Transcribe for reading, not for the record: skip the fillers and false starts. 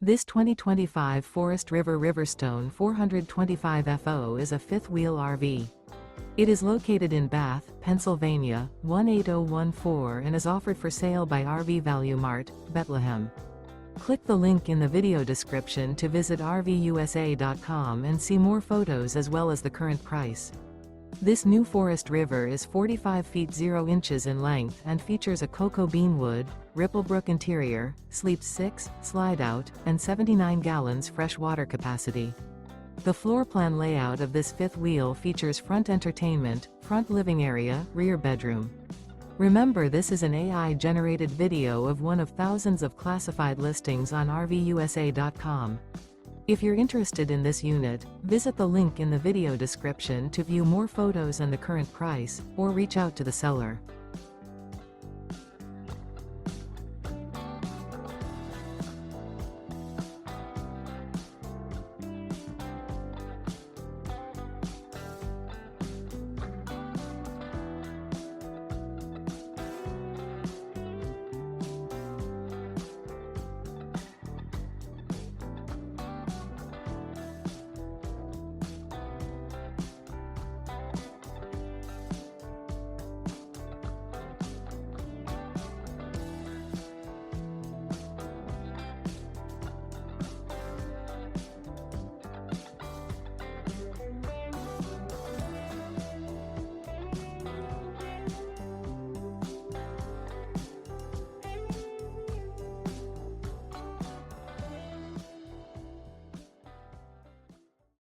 This 2025 Forest River RiverStone 425FO is a fifth-wheel RV. It is located in Bath, Pennsylvania, 18014 and is offered for sale by RV Value Mart, Behtlehem. Click the link in the video description to visit RVUSA.com and see more photos as well as the current price. This new Forest River is 45 feet 0 inches in length and features a cocoa bean wood, RIPPLEBROOK interior, sleeps 6, Slideout, and 79 gallons fresh water capacity. The floor plan layout of this fifth wheel features front entertainment, front living area, rear bedroom. Remember, this is an AI-generated video of one of thousands of classified listings on RVUSA.com. If you're interested in this unit, visit the link in the video description to view more photos and the current price, or reach out to the seller.